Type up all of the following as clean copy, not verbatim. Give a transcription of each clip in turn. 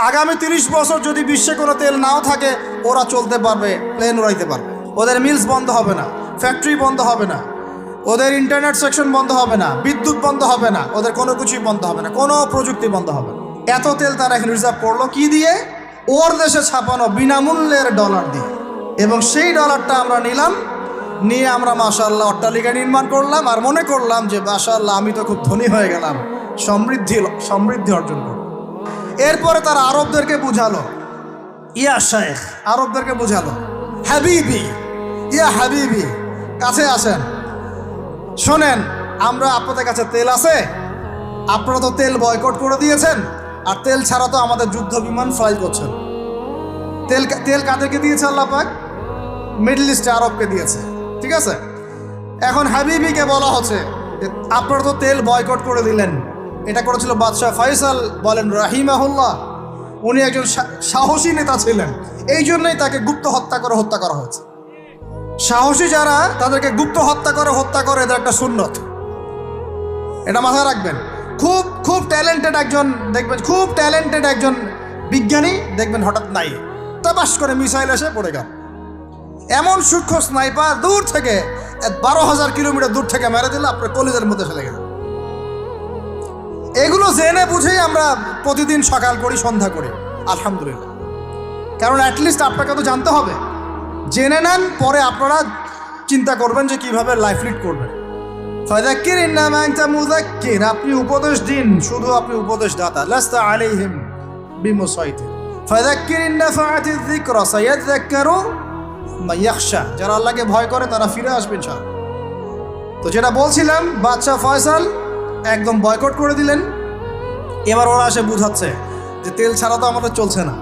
আগামী 30 বছর যদি বিশ্বে কোনো তেল নাও থাকে, ওরা চলতে পারবে, প্লেন উড়াইতে পারবে। ওদের মিলস বন্ধ হবে না, ফ্যাক্টরি বন্ধ হবে না, ওদের ইন্টারনেট সেকশন বন্ধ হবে না, বিদ্যুৎ বন্ধ হবে না, ওদের কোনো কিছুই বন্ধ হবে না, কোনো প্রযুক্তি বন্ধ হবে না। এত তেল তারা এখন রিজার্ভ করলো কি দিয়ে? ওর দেশে ছাপানো বিনামূল্যের ডলার দিয়ে। এবং সেই ডলারটা আমরা নিলাম, নিয়ে আমরা মাশাআল্লাহ অট্টালিকা নির্মাণ করলাম, আর মনে করলাম যে মাশাআল্লাহ আমি তো খুব ধনী হয়ে গেলাম, সমৃদ্ধি অর্জন করলাম। এরপরে তারা আরবদেরকে বুঝালো, ইয়া শেখ, আরবদেরকে বুঝালো, হাবিবি, ইয়া হাবিবি, কাছে আসেন, শোনেন, আমরা আপনাদের কাছে তেল আছে, আপনারা তো তেল বয়কট করে দিয়েছেন, আর তেল ছাড়া তো আমাদের যুদ্ধ বিমান ফ্লাই করছেন। তেল কাদেরকে দিয়েছে আল্লাহ পাক? মিডল ইস্টে আরবকে দিয়েছে, ঠিক আছে? এখন হাবিবিকে বলা হচ্ছে আপনারা তো তেল বয়কট করে দিলেন। এটা করেছিল বাদশাহ ফয়সাল বলেন রাহিমাহুল্লাহ, উনি একজন সাহসী নেতা ছিলেন, এই জন্যই তাকে গুপ্ত হত্যা করা হয়েছে। সাহসী যারা, তাদেরকে গুপ্ত হত্যা করে এদের একটা সুন্নত, এটা মাথায় রাখবেন। খুব ট্যালেন্টেড একজন দেখবেন, খুব ট্যালেন্টেড একজন বিজ্ঞানী দেখবেন, হঠাৎ নাই তাবাস করে মিসাইল এসে পড়ে গেল। এমন সূক্ষ্ম স্নাইপার দূর থেকে 12,000 কিলোমিটার দূর থেকে মেরে দিল, আপনার কলেজের মধ্যে ফেলে গেল। এগুলো জেনে বুঝেই আমরা প্রতিদিন সকাল করি, সন্ধ্যা করি, আলহামদুলিল্লাহ। কারণ অ্যাটলিস্ট আপনাকে তো জানতে হবে। জেনে নেন, পরে আপনারা চিন্তা করবেন যে কিভাবে লাইফ লিড করবেন। ফাযাক্কির ইন্নামা আনতা মুযাক্কির, আপনি উপদেশ দিন, শুধু আপনি উপদেশদাতা, লাস্তা আলাইহিম বিমুসাইতির। ফাযাক্কির ইন নাফাআতিয যিকরা সায়াযাক্কারু মান ইয়াখশা, যারা আল্লাহকে ভয় করে তারা ফিরে আসবে ইনশাআল্লাহ। তো যেটা বলছিলাম, বাদশাহ ফয়সাল একদম বয়কট করে দিলেন। এবার ওরা এসে বুঝাচ্ছে যে তেল ছাড়া তো আমাদের চলছে না।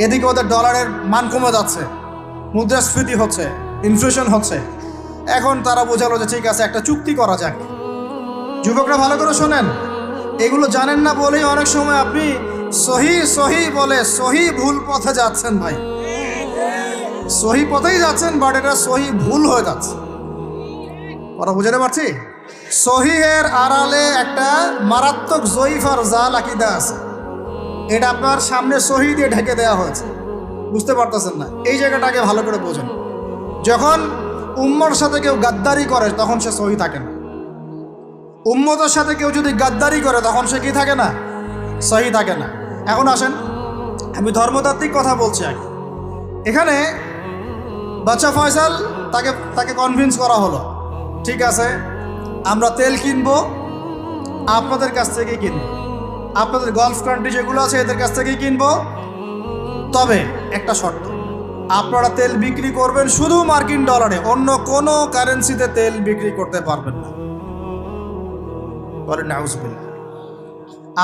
এদিকে ওদের ডলারের মান কমে যাচ্ছে, মুদ্রাস্ফীতি হচ্ছে, ইনফ্লেশন হচ্ছে। এখন তারা বোঝালো যে ঠিক আছে, একটা চুক্তি করা যাক। যুবকরা ভালো করে শোনেন, এগুলো জানেন না বলেই অনেক সময় আপনি সহি বলে সহি ভুল পথে যাচ্ছেন। ভাই, সহি পথেই যাচ্ছেন, বাট এটা সহি ভুল হয়ে যাচ্ছে। ওরা বুঝাতে পারছি? সহিহের আড়ালে একটা মারাত্মক জয়ীফ আর জাল আকীদা আছে, এটা আপনার সামনে সহি দিয়ে ঢেকে দেওয়া হয়েছে, বুঝতে পারতেছেন না। এই জায়গাটাকে ভালো করে বোঝেন। যখন উম্মর সাথে কেউ গাদ্দারি করে তখন সে সহি থাকে না। উম্মতের সাথে কেউ যদি গাদ্দারি করে তখন সে কি থাকে না? সহি থাকে না। এখন আসেন, আমি ধর্মতাত্ত্বিক কথা বলছি আগে। এখানে বাদশাহ ফয়সাল তাকে কনভিন্স করা হলো, ঠিক আছে আমরা তেল কিনবো, আপনাদের কাছ থেকেই কিনবো, আপনাদের গালফ কান্ট্রি যেগুলো আছে এদের কাছ থেকেই কিনবো। তবে একটা শর্ত, আপনারা তেল বিক্রি করবেন শুধু মার্কিন ডলারে, অন্য কোনো কারেন্সিতে তেল বিক্রি করতে পারবেন না। বলেন নাউজুবিল্লাহ।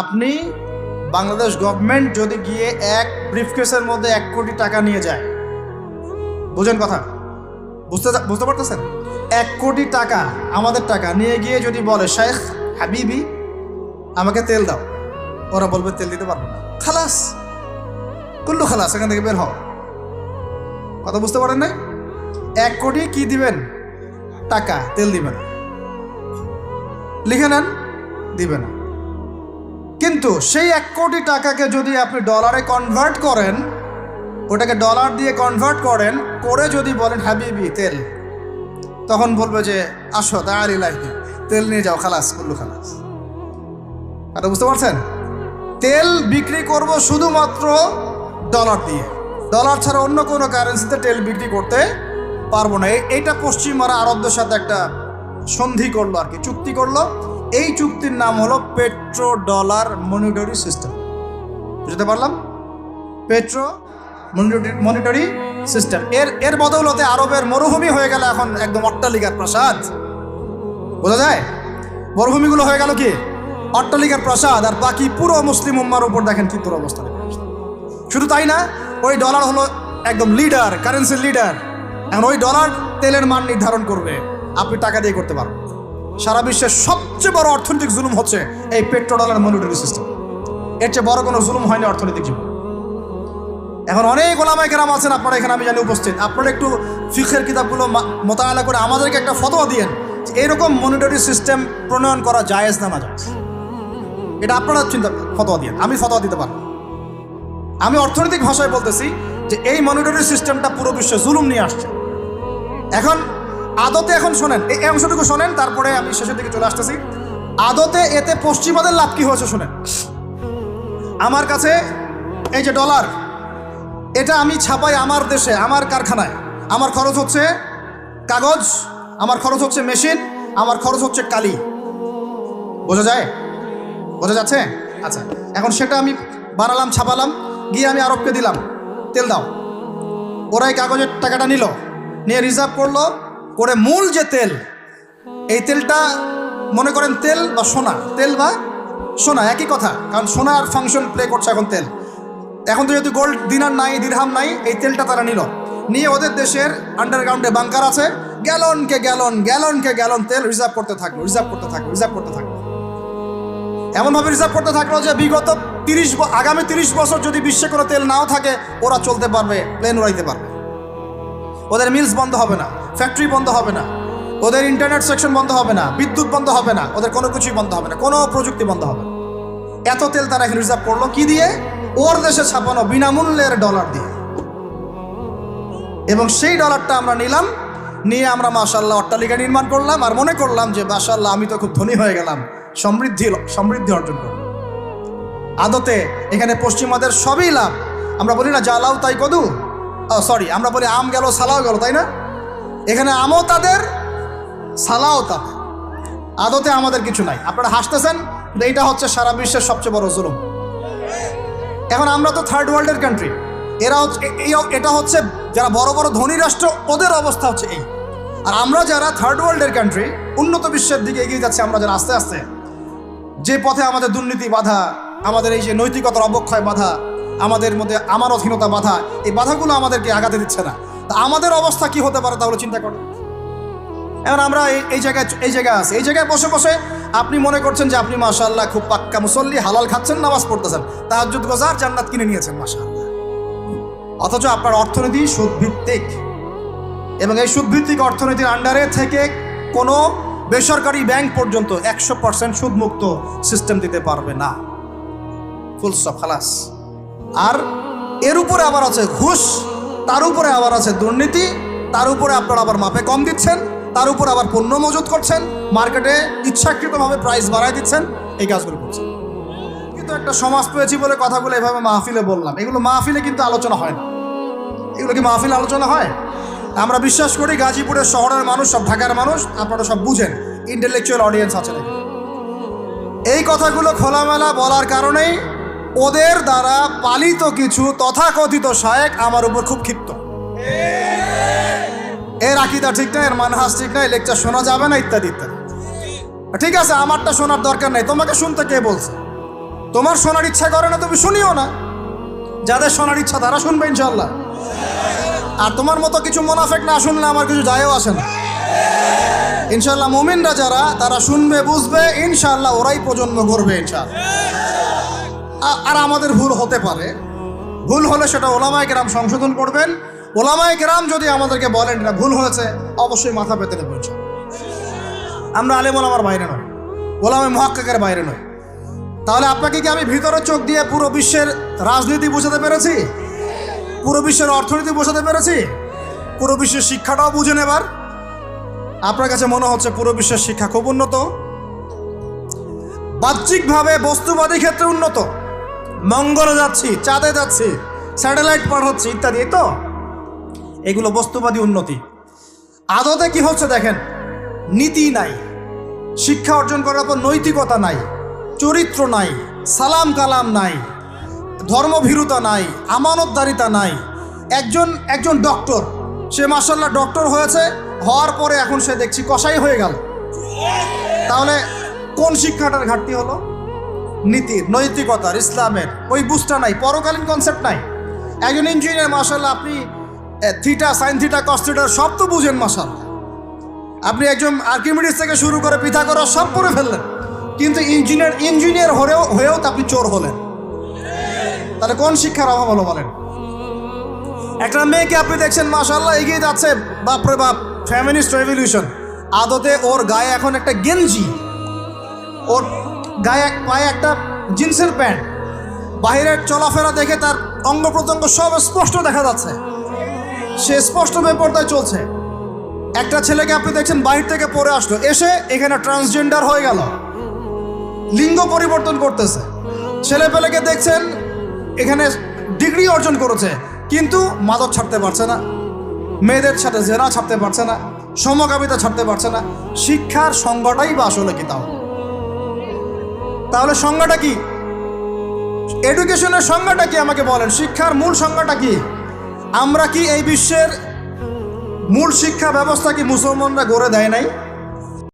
আপনি বাংলাদেশ গভর্নমেন্ট যদি গিয়ে এক ব্রিফকেসের মধ্যে 1 কোটি টাকা নিয়ে যায়, বুঝেন কথা, বুঝতে পারতেছেন? 1 কোটি টাকা আমাদের টাকা নিয়ে গিয়ে যদি বলে শেখ হাবিবি আমাকে তেল দাও, ওরা বলবে তেল দিতে পারবো না, খালাস, কুল্লু খালাস, এখান থেকে বের হও। কথা বুঝতে পারেন না? 1 কোটি কি দিবেন? টাকা, তেল দিবেন, লিখে নেন, দিবে না। কিন্তু সেই 1 কোটি টাকাকে যদি আপনি ডলারে কনভার্ট করেন, ওটাকে ডলার দিয়ে কনভার্ট করেন, করে যদি বলেন হাবিবি তেল, তখন বলবে যে আসো তাড়াতাড়ি লাইফে তেল নিয়ে যাও, খালাস, কুল্লু খালাস। আর বুঝতে পারছেন? তেল বিক্রি করব শুধুমাত্র ডলার দিয়ে, ডলার ছাড়া অন্য কোনো কারেন্সিতে তেল বিক্রি করতে পারবো না। এইটা পশ্চিমারা আরবদের সাথে একটা সন্ধি করলো, আর কি চুক্তি করলো। এই চুক্তির নাম হলো পেট্রো ডলার মনিটরি সিস্টেম। বুঝতে পারলাম? Petro monetary system. এর বদৌলতে আরবের মরুভূমি হয়ে গেল এখন একদম অট্টালিকার প্রাসাদ। বোঝা যায়? মরুভূমিগুলো হয়ে গেল কি অট্টালিকার প্রাসাদ, আর বাকি পুরো মুসলিম উম্মার উপর দেখেন কি তোর অবস্থা। শুধু তাই না, ওই ডলার হলো একদম লিডার, কারেন্সির লিডার। এখন ওই ডলার তেলের মান নির্ধারণ করবে, আপনি টাকা দিয়ে করতে পারবেন। সারা বিশ্বের সবচেয়ে বড় অর্থনৈতিক জুলুম হচ্ছে এই পেট্রো ডলার মনিটরি সিস্টেম। এর চেয়ে বড় কোনো জুলুম হয়নি অর্থনৈতিক জীবন। এখন অনেক ওলামায়ে কেরাম আছেন আপনারা এখানে, আমি জানি উপস্থিত, আপনারা একটু ফিকহের কিতাবগুলো মোতালা করে আমাদেরকে একটা ফতোয়া দিয়েন, এইরকম মনিটরি সিস্টেম প্রণয়ন করা জায়েজ না না জায়েজ, এটা আপনারা চিন্তা ফতোয়া দিয়েন, আমি ফতোয়া দিতে পারবো। আমি অর্থনৈতিক ভাষায় বলতেছি যে এই মনিটরি সিস্টেমটা পুরো বিশ্বে জুলুম নিয়ে আসছে। এখন আদতে এখন শোনেন, এই অংশটুকু শোনেন, তারপরে আমি শেষের দিকে চলে আসতেছি। আদতে এতে পশ্চিমাদের লাভ কি হয়েছে শোনেন। আমার কাছে এই যে ডলার, এটা আমি ছাপাই আমার দেশে, আমার কারখানায়। আমার খরচ হচ্ছে কাগজ, আমার খরচ হচ্ছে মেশিন, আমার খরচ হচ্ছে কালি। বোঝা যায়? বোঝা যাচ্ছে? আচ্ছা, এখন সেটা আমি বানালাম, ছাপালাম, গিয়ে আমি আরবকে দিলাম, তেল দাও। ওরাই কাগজের টাকাটা নিল, নিয়ে রিজার্ভ করলো, করে মূল যে তেল, এই তেলটা মনে করেন তেল বা সোনা, তেল বা সোনা একই কথা, কারণ সোনার ফাংশন প্লে করছে এখন তেল। এখন তো যেহেতু গোল্ড দিনার নাই, দিরহাম নাই, এই তেলটা তারা নিল, নিয়ে ওদের দেশের আন্ডারগ্রাউন্ডে বাংকার আছে, গ্যালনকে গ্যালন তেল রিজার্ভ করতে থাকলো, রিজার্ভ করতে থাকলো। এমনভাবে রিজার্ভ করতে থাকলো যে বিগত আগামী 30 বছর যদি বিশ্বে কোনো তেল নাও থাকে, ওরা চলতে পারবে, প্লেন উড়াইতে পারবে। ওদের মিলস বন্ধ হবে না, ফ্যাক্টরি বন্ধ হবে না, ওদের ইন্টারনেট সেকশন বন্ধ হবে না, বিদ্যুৎ বন্ধ হবে না, ওদের কোনো কিছুই বন্ধ হবে না, কোনো প্রযুক্তি বন্ধ হবে না। এত তেল তারা এখন রিজার্ভ করলো কি দিয়ে? ওর দেশে ছাপানো বিনামূল্যের ডলার দিয়ে। এবং সেই ডলারটা আমরা নিলাম, নিয়ে আমরা মাশাআল্লাহ অট্টালিকা নির্মাণ করলাম, আর মনে করলাম যে মাশাআল্লাহ আমি তো খুব ধনী হয়ে গেলাম, সমৃদ্ধি অর্জন করলাম। আদতে এখানে পশ্চিমাদের সবই লাভ। আমরা বলি না জালাও তাই কদু, সরি, আমরা বলি আম গেল সালাও গেল, তাই না? এখানে আমও তাদের, সালাও তাদের। আদতে আমাদের কিছু নাই। আপনারা হাসতেছেন, কিন্তু এইটা হচ্ছে সারা বিশ্বের সবচেয়ে বড় জুলুম। এখন আমরা তো থার্ড ওয়ার্ল্ডের কান্ট্রি, এটা হচ্ছে যারা বড় বড় ধনী রাষ্ট্র, ওদের অবস্থা হচ্ছে এই। আর আমরা যারা থার্ড ওয়ার্ল্ডের কান্ট্রি, উন্নত বিশ্বের দিকে এগিয়ে যাচ্ছে, আমরা যারা আস্তে আস্তে, যে পথে আমাদের দুর্নীতি বাধা, আমাদের এই যে নৈতিকতার অবক্ষয় বাধা, আমাদের মধ্যে আমানতহীনতা বাধা, এই বাধাগুলো আমাদেরকে আগাতে দিচ্ছে না। তা আমাদের অবস্থা কি হতে পারে তাহলে চিন্তা করুন। এখন আমরা এই জায়গায় আছি, এই জায়গায় বসে বসে আপনি মনে করছেন যে আপনি মাশাআল্লাহ খুব পাক্কা মুসল্লি, হালাল খাচ্ছেন, নামাজ পড়তেছেন, তাহাজ্জুদ গোজার, জান্নাত কিনে নিয়েছেন মাশাআল্লাহ। অথচ আপনার অর্থনীতি সুদভিত্তিক, এবং এই সুদভিত্তিক অর্থনীতির আন্ডারে থেকে কোনো বেসরকারি ব্যাংক পর্যন্ত 100% সুদমুক্ত সিস্টেম দিতে পারবে না। ফুল স্টপ, খালাস। আর এর উপরে আবার আছে ঘুষ, তার উপরে আবার আছে দুর্নীতি, তার উপরে আপনারা আবার মাপে কম দিচ্ছেন, তার উপরে আবার পণ্য মজুত করছেন, মার্কেটে ইচ্ছাকৃতভাবে প্রাইস বাড়ায় দিচ্ছেন, এই কাজগুলো করছেন। কিন্তু একটা সমাজ পেয়েছি বলে কথাগুলো এভাবে মাহফিলে বললাম, এগুলো মাহফিলে কিন্তু আলোচনা হয় না। এগুলো কি মাহফিলে আলোচনা হয়? আমরা বিশ্বাস করি গাজীপুরের শহরের মানুষ, সব ঢাকার মানুষ, আপনারা সব বুঝেন, ইন্টেলেকচুয়াল অডিয়েন্স আছে নাকি। এই কথাগুলো খোলামেলা বলার কারণেই ওদের দ্বারা পালিত কিছু তথাকথিত শায়েখ আমার উপর খুব ক্ষিপ্ত। এর আকীদা ঠিক না, এর মানহাজ ঠিক না, লেকচার শোনা যাবে না, ইত্যাদি ইত্যাদি। ঠিক আছে, আমারটা শোনার দরকার নেই, তোমাকে শুনতে কে বলছে? তোমার শোনার ইচ্ছা করে না, তুমি শুনিও না। যাদের শোনার ইচ্ছা তারা শুনবে ইনশাআল্লাহ। আর তোমার মতো কিছু মুনাফিক না শুনলে আমার কিছু যায়ও আসে না ইনশাআল্লাহ। মুমিনরা যারা, তারা শুনবে, বুঝবে, ইনশাআল্লাহ ওরাই প্রজন্ম করবে ইনশাআল্লাহ। আর আমাদের ভুল হতে পারে, ভুল হলে সেটা ওলামায়ে কেরাম সংশোধন করবেন। ওলামায়ে কেরাম যদি আমাদেরকে বলেন এটা ভুল হয়েছে, অবশ্যই মাথা পেতে নেব ইনশাআল্লাহ। আমরা আলেম ওলামার বাইরে নয়, ওলামায়ে মুহাক্কিকের বাইরে নয়। তাহলে আপনাকে কি আমি ভিতরে চোখ দিয়ে পুরো বিশ্বের রাজনীতি বোঝাতে পেরেছি? পুরো বিশ্বের অর্থনীতি বোঝাতে পেরেছি? পুরো বিশ্বের শিক্ষাটাও বুঝেন? এবার আপনার কাছে মনে হচ্ছে পুরো বিশ্বের শিক্ষা খুব উন্নত, বাহ্যিকভাবে বস্তুবাদী ক্ষেত্রে উন্নত, মঙ্গলে যাচ্ছি, চাঁদে যাচ্ছি, স্যাটেলাইট পাঠাচ্ছি ইত্যাদি, তো এগুলো বস্তুবাদী উন্নতি। আদতে কি হচ্ছে দেখেন, নীতি নাই, শিক্ষা অর্জন করার পর নৈতিকতা নাই, চরিত্র নাই, সালাম কালাম নাই, ধর্মভীরুতা নাই, আমানতদারিতা নাই। একজন ডক্টর, সে মাশাআল্লাহ ডক্টর হয়েছে, হওয়ার পরে এখন সে দেখছি কসাই হয়ে গেল। তাহলে কোন শিক্ষাটার ঘাটতি হলো? নীতির, নৈতিকতার, ইসলামের ওই বুঝটা নাই, পরকালীন কনসেপ্ট নাই। একজন ইঞ্জিনিয়ার মাশাআল্লাহ, আপনি theta, sine theta, cos theta সব তো বুঝেন মাশাআল্লাহ। আপনি একজন আর্কিমিডিস থেকে শুরু করে পিথাগোরাস সব পড়ে ফেললেন, কিন্তু ইঞ্জিনিয়ার হয়েও তো আপনি চোর হলেন। তাহলে কোন শিক্ষার অভাব হলো বলেন? একটা মেয়েকে আপনি দেখছেন মাশাআল্লাহ এগিয়ে যাচ্ছে, বাপরে বাপ, ফেমিনিস্ট রেভলিউশন। আদতে ওর গায়ে এখন একটা গেঞ্জি, ওর গায়ে পায়ে একটা জিন্সের প্যান্ট, বাইরের চলাফেরা দেখে তার অঙ্গ প্রত্যঙ্গ সব স্পষ্ট দেখা যাচ্ছে, সে স্পষ্ট বেপরদায় চলছে। একটা ছেলেকে আপনি দেখছেন বাহির থেকে পড়ে আসলো, এসে এখানে ট্রান্সজেন্ডার হয়ে গেল, লিঙ্গ পরিবর্তন করতেছে। ছেলেপেলেকে দেখছেন এখানে ডিগ্রি অর্জন করেছে, কিন্তু মাদক ছাড়তে পারছে না, মেয়েদের সাথে জেনা ছাড়তে পারছে না, সমকামিতা ছাড়তে পারছে না। শিক্ষার সংজ্ঞাটাই বা আসলে কি? তাহলে সংজ্ঞাটা কি? এডুকেশনের সংজ্ঞাটা কি আমাকে বলেন? শিক্ষার মূল সংজ্ঞাটা কি? আমরা কি এই বিশ্বের মূল শিক্ষা ব্যবস্থা কি মুসলমানরা গড়ে দেয় নাই?